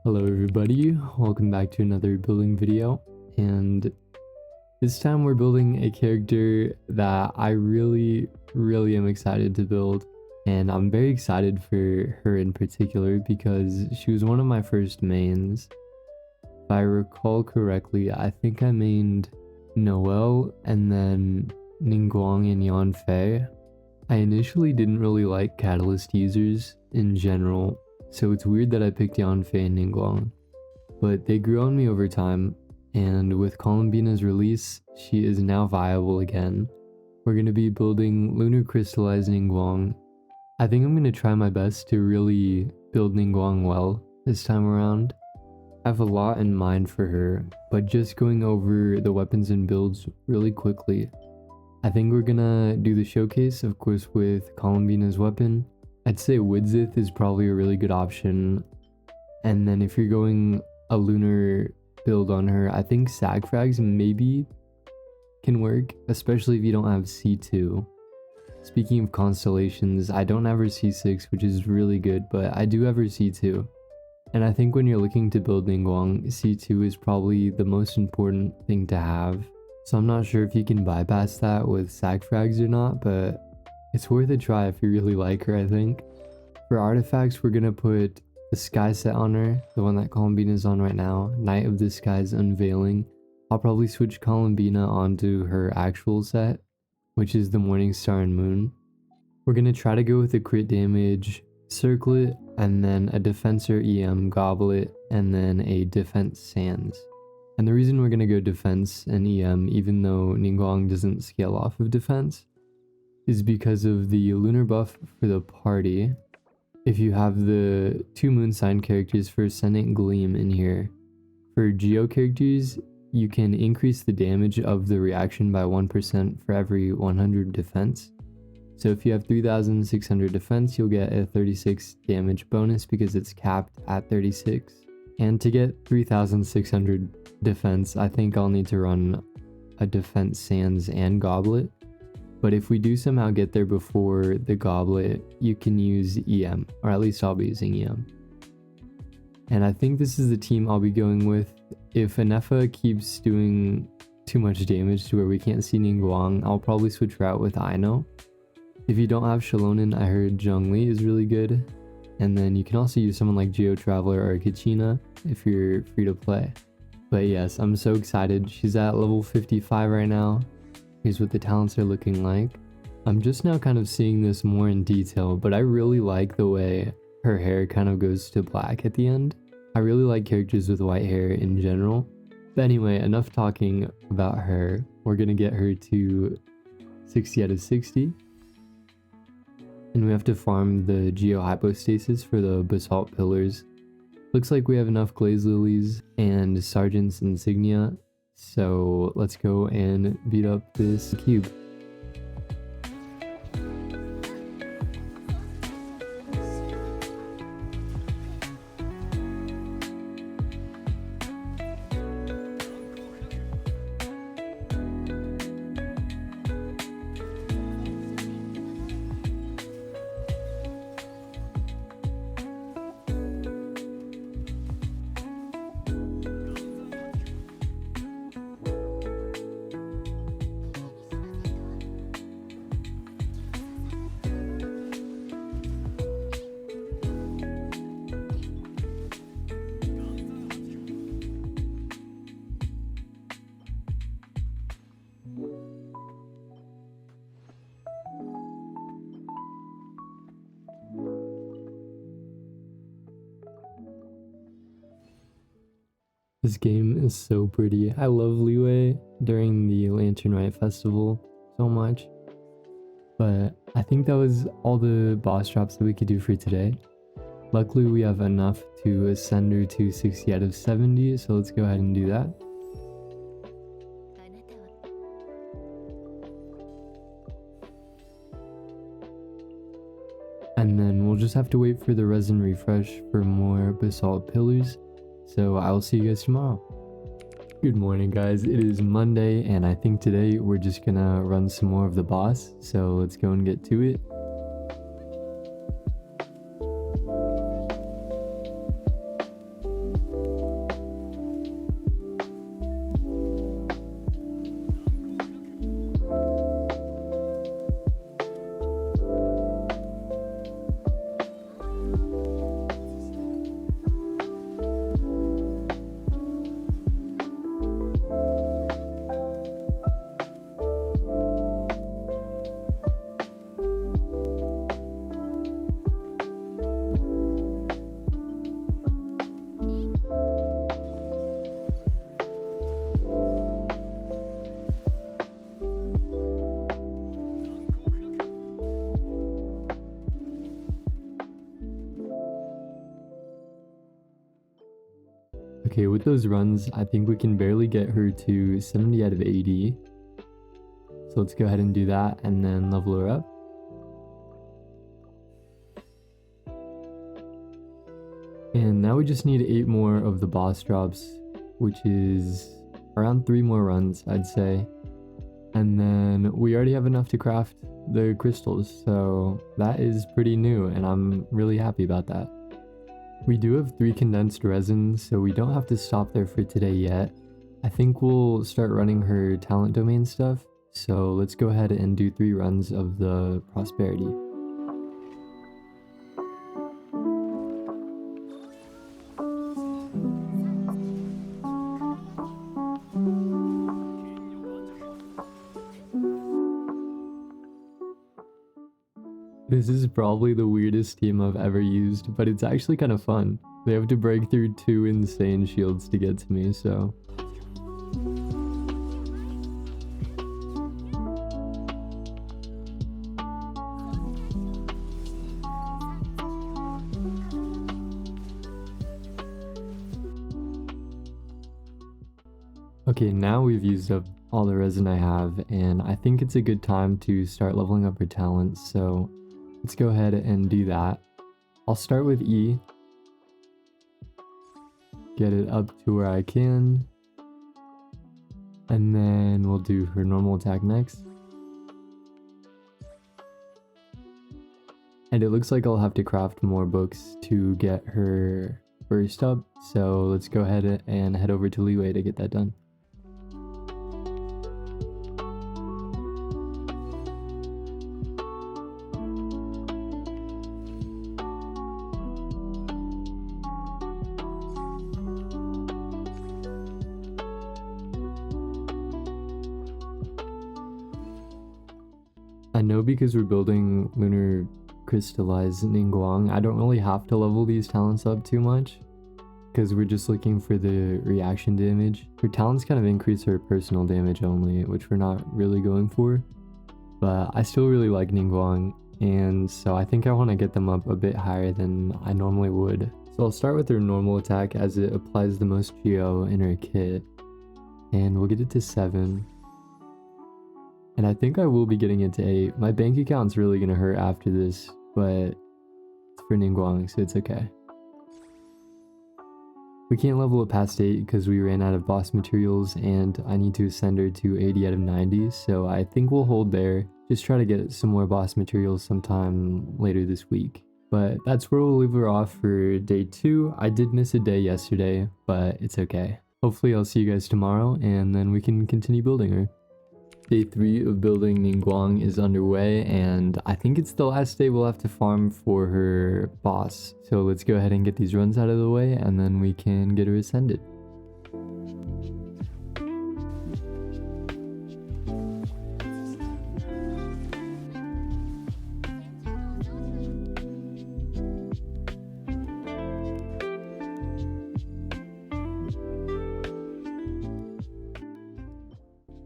Hello everybody, welcome back to another building video, and this time we're building a character that I really am excited to build, and I'm very excited for her in particular because she was one of my first mains. If I recall correctly, I think I mained Noelle and then Ningguang and Yanfei. I initially didn't really like Catalyst users in general, so it's weird that I picked Yanfei and Ningguang, but they grew on me over time, and with Columbina's release, she is now viable again. We're going to be building Lunar Crystallize Ningguang. I think I'm going to try my best to really build Ningguang well this time around. I have a lot in mind for her, but just going over the weapons and builds really quickly. I think we're gonna do the showcase, of course, with Columbina's weapon. I'd say Widzith is probably a really good option. And then if you're going a lunar build on her, I think Sagfrags maybe can work, especially if you don't have C2. Speaking of constellations, I don't have her C6, which is really good, but I do have her C2. And I think when you're looking to build Ningguang, C2 is probably the most important thing to have. So I'm not sure if you can bypass that with Sagfrags or not, but it's worth a try if you really like her, I think. For artifacts, we're gonna put the Sky set on her, the one that Columbina's on right now, Night of the Sky's Unveiling. I'll probably switch Columbina onto her actual set, which is the Morning Star and Moon. We're gonna try to go with a crit damage Circlet, and then a Defensor EM Goblet, and then a Defense Sands. And the reason we're gonna go Defense and EM, even though Ningguang doesn't scale off of Defense, is because of the lunar buff for the party. If you have the 2 moon sign characters for Ascendant Gleam in here, for Geo characters, you can increase the damage of the reaction by 1% for every 100 defense. So if you have 3600 defense, you'll get a 36 damage bonus because it's capped at 36. And to get 3600 defense, I think I'll need to run a Defense Sands and Goblet. But if we do somehow get there before the Goblet, you can use EM, or at least I'll be using EM. And I think this is the team I'll be going with. If Anefa keeps doing too much damage to where we can't see Ningguang, I'll probably switch route with Aino. If you don't have Shalonen, I heard Zhongli is really good. And then you can also use someone like Geo Traveler or Kachina if you're free to play. But yes, I'm so excited. She's at level 55 right now. Here's what the talents are looking like. I'm just now kind of seeing this more in detail, but I really like the way her hair kind of goes to black at the end. I really like characters with white hair in general. But anyway, enough talking about her. We're gonna get her to 60 out of 60. And we have to farm the Geo Hypostasis for the Basalt Pillars. Looks like we have enough Glaze Lilies and Sergeant's Insignia. So let's go and beat up this cube. This game is so pretty. I love Leeway during the Lantern Rite Festival so much. But I think that was all the boss drops that we could do for today. Luckily we have enough to ascend her to 60 out of 70, so let's go ahead and do that. And then we'll just have to wait for the resin refresh for more Basalt Pillars. So I'll see you guys tomorrow. Good morning guys, it is Monday and I think today we're just gonna run some more of the boss. So let's go and get to it. Okay, with those runs, I think we can barely get her to 70 out of 80. So let's go ahead and do that and then level her up. And now we just need 8 more of the boss drops, which is around 3 more runs, I'd say. And then we already have enough to craft the crystals, so that is pretty new and I'm really happy about that. We do have 3 condensed resins, so we don't have to stop there for today yet. I think we'll start running her talent domain stuff, so let's go ahead and do 3 runs of the prosperity. This is probably the weirdest team I've ever used, but it's actually kind of fun. They have to break through 2 insane shields to get to me, so... Okay, now we've used up all the resin I have, and I think it's a good time to start leveling up her talents, so let's go ahead and do that. I'll start with E. Get it up to where I can. And then we'll do her normal attack next. And it looks like I'll have to craft more books to get her burst up, so let's go ahead and head over to Leeway to get that done. I know because we're building Lunar Crystallize Ningguang, I don't really have to level these talents up too much, because we're just looking for the reaction damage. Her talents kind of increase her personal damage only, which we're not really going for, but I still really like Ningguang, and so I think I want to get them up a bit higher than I normally would. So I'll start with her normal attack as it applies the most geo in her kit, and we'll get it to 7. And I think I will be getting it to 8. My bank account's really gonna hurt after this, but it's for Ningguang, so it's okay. We can't level it past 8 because we ran out of boss materials, and I need to ascend her to 80 out of 90, so I think we'll hold there. Just try to get some more boss materials sometime later this week. But that's where we'll leave her off for day 2. I did miss a day yesterday, but it's okay. Hopefully I'll see you guys tomorrow, and then we can continue building her. Day 3 of building Ningguang is underway, and I think it's the last day we'll have to farm for her boss. So let's go ahead and get these runs out of the way, and then we can get her ascended.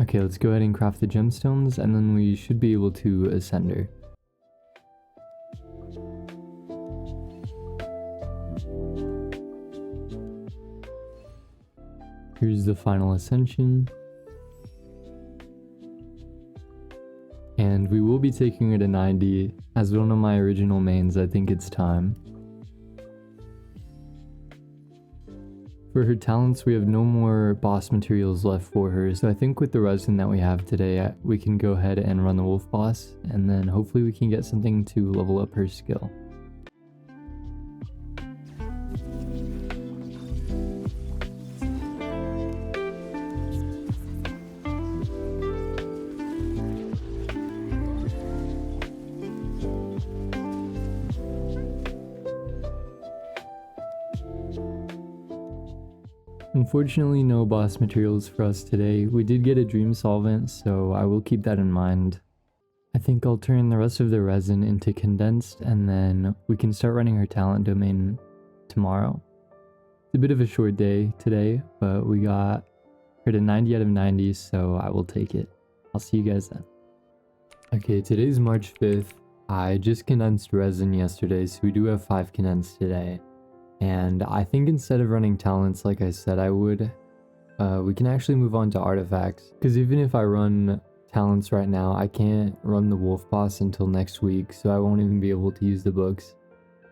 Okay, let's go ahead and craft the gemstones, and then we should be able to ascend her. Here's the final ascension. And we will be taking her to 90. As one of my original mains, I think it's time. For her talents, we have no more boss materials left for her, so I think with the resin that we have today, we can go ahead and run the wolf boss, and then hopefully we can get something to level up her skill. Unfortunately, no boss materials for us today. We did get a dream solvent, so I will keep that in mind. I think I'll turn the rest of the resin into condensed, and then we can start running her talent domain tomorrow. It's a bit of a short day today, but we got her to 90 out of 90, so I will take it. I'll see you guys then. Okay, today's March 5th. I just condensed resin yesterday, so we do have 5 condensed today. And I think instead of running talents like I said I would, we can actually move on to artifacts. Because even if I run talents right now, I can't run the wolf boss until next week, so I won't even be able to use the books.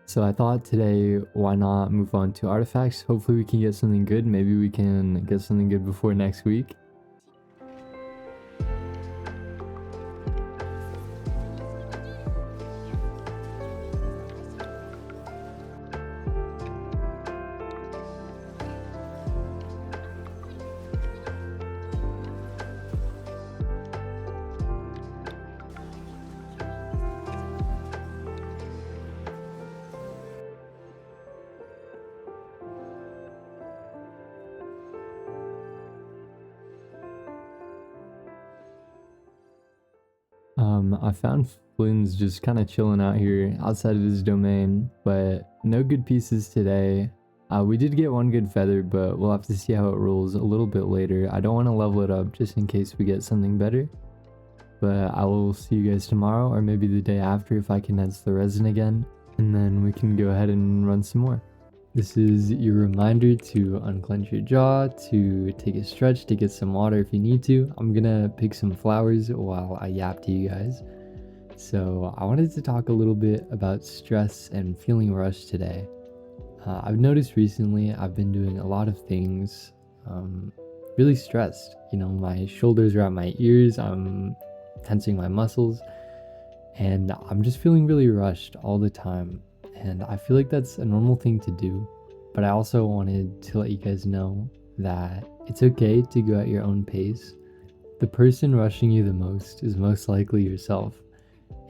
So I thought today, why not move on to artifacts? Hopefully we can get something good. Maybe we can get something good before next week. I found Flynn's just kind of chilling out here outside of his domain, but no good pieces today. We did get one good feather, but we'll have to see how it rolls a little bit later. I don't want to level it up just in case we get something better. But I will see you guys tomorrow, or maybe the day after if I condense the resin again, and then we can go ahead and run some more. This is your reminder to unclench your jaw, to take a stretch, to get some water if you need to. I'm gonna pick some flowers while I yap to you guys. So I wanted to talk a little bit about stress and feeling rushed today. I've noticed recently I've been doing a lot of things really stressed. You know, my shoulders are at my ears, I'm tensing my muscles, and I'm just feeling really rushed all the time. And I feel like that's a normal thing to do, but I also wanted to let you guys know that it's okay to go at your own pace. The person rushing you the most is most likely yourself,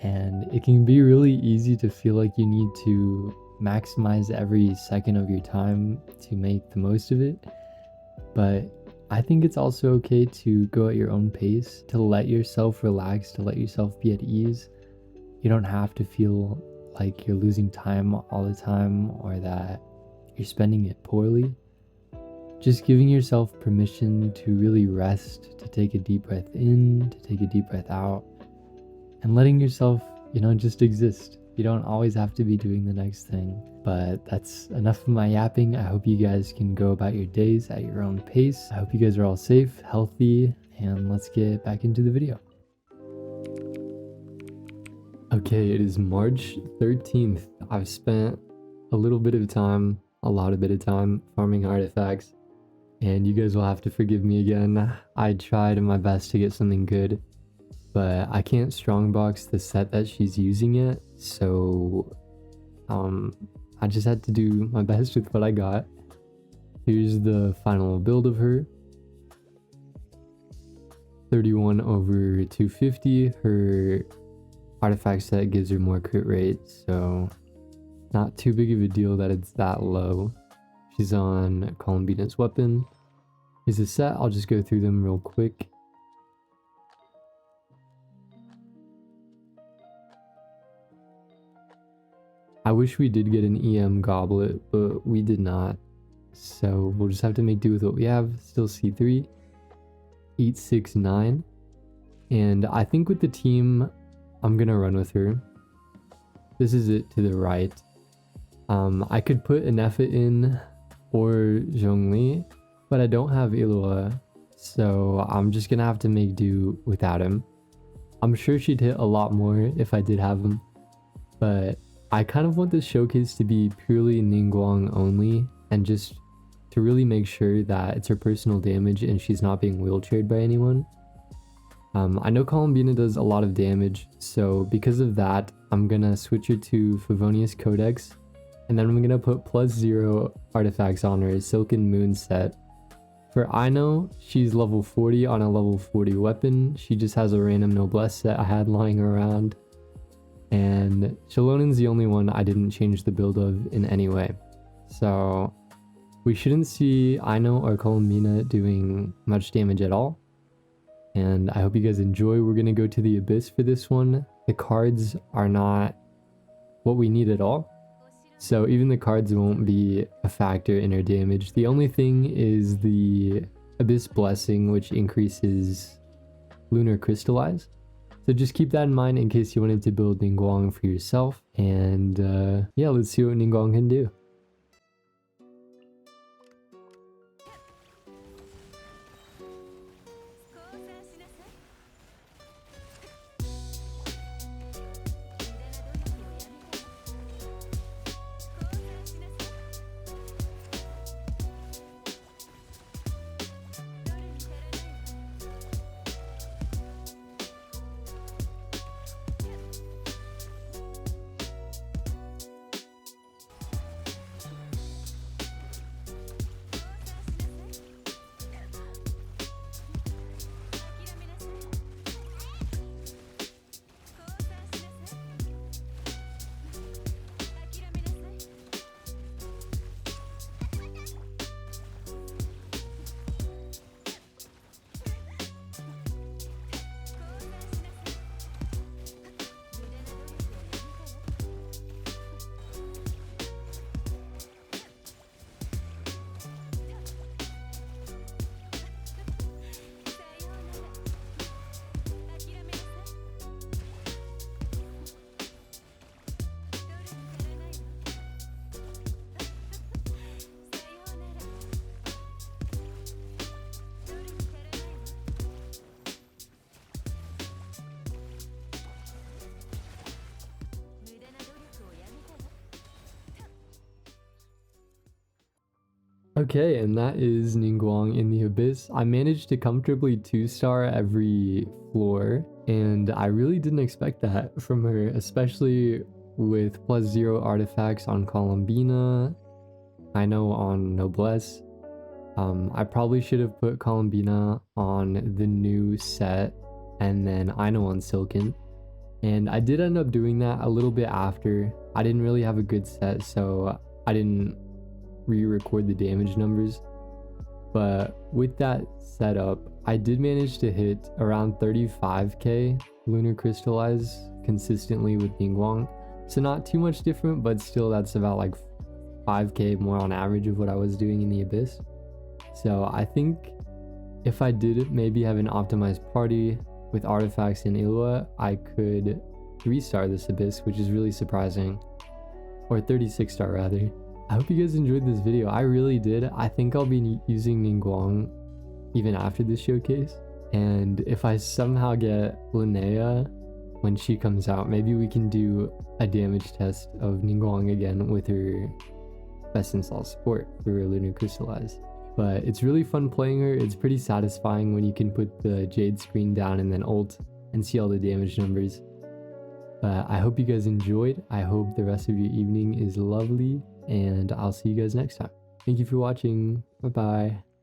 and it can be really easy to feel like you need to maximize every second of your time to make the most of it. But I think it's also okay to go at your own pace, to let yourself relax, to let yourself be at ease. You don't have to feel like you're losing time all the time or that you're spending it poorly. Just giving yourself permission to really rest, to take a deep breath in, to take a deep breath out, and letting yourself, just exist. You don't always have to be doing the next thing. But that's enough of my yapping. I hope you guys can go about your days at your own pace. I hope you guys are all safe, healthy, and let's get back into the video. Okay, it is March 13th. I've spent a lot of bit of time farming artifacts, and you guys will have to forgive me again. I tried my best to get something good, but I can't strongbox the set that she's using yet, so I just had to do my best with what I got. Here's the final build of her. 31 over 250. Her artifact set gives her more crit rate, so not too big of a deal that it's that low. She's on Columbina's weapon. Here's the set. I'll just go through them real quick. I wish we did get an EM goblet, but we did not. So we'll just have to make do with what we have. Still C3. 869. And I think with the team, I'm gonna run with her. This is it to the right. I could put Inefa in or Zhongli, but I don't have Illuga, so I'm just gonna have to make do without him. I'm sure she'd hit a lot more if I did have him, but I kind of want this showcase to be purely Ningguang only, and just to really make sure that it's her personal damage and she's not being wheelchaired by anyone. I know Columbina does a lot of damage, so because of that, I'm gonna switch her to Favonius Codex, and then I'm gonna put +0 artifacts on her Silken Moon set. For Aino, she's level 40 on a level 40 weapon. She just has a random noblesse set I had lying around. And Shalonen's the only one I didn't change the build of in any way. So we shouldn't see Aino or Columbina doing much damage at all. And I hope you guys enjoy. We're going to go to the Abyss for this one. The cards are not what we need at all, so even the cards won't be a factor in our damage. The only thing is the Abyss Blessing, which increases Lunar Crystallize. So just keep that in mind in case you wanted to build Ningguang for yourself. And yeah, let's see what Ningguang can do. Okay, and that is Ningguang in the Abyss. I managed to comfortably 2-star every floor, and I really didn't expect that from her, especially with +0 artifacts on Columbina, I know on Noblesse. I probably should have put Columbina on the new set, and then I know on Silken. And I did end up doing that a little bit after. I didn't really have a good set, so I didn't re-record the damage numbers. But with that setup, I did manage to hit around 35k Lunar Crystallize consistently with Ningguang. So not too much different, but still that's about like 5k more on average of what I was doing in the Abyss. So I think if I did maybe have an optimized party with artifacts in Illuga, I could 3-star this Abyss, which is really surprising. Or 36-star rather. I hope you guys enjoyed this video. I really did. I think I'll be using Ningguang even after this showcase. And if I somehow get Linnea when she comes out, maybe we can do a damage test of Ningguang again with her best install support for Lunar Crystallize. But it's really fun playing her. It's pretty satisfying when you can put the Jade screen down and then ult and see all the damage numbers. But I hope you guys enjoyed. I hope the rest of your evening is lovely, and I'll see you guys next time. Thank you for watching. Bye bye.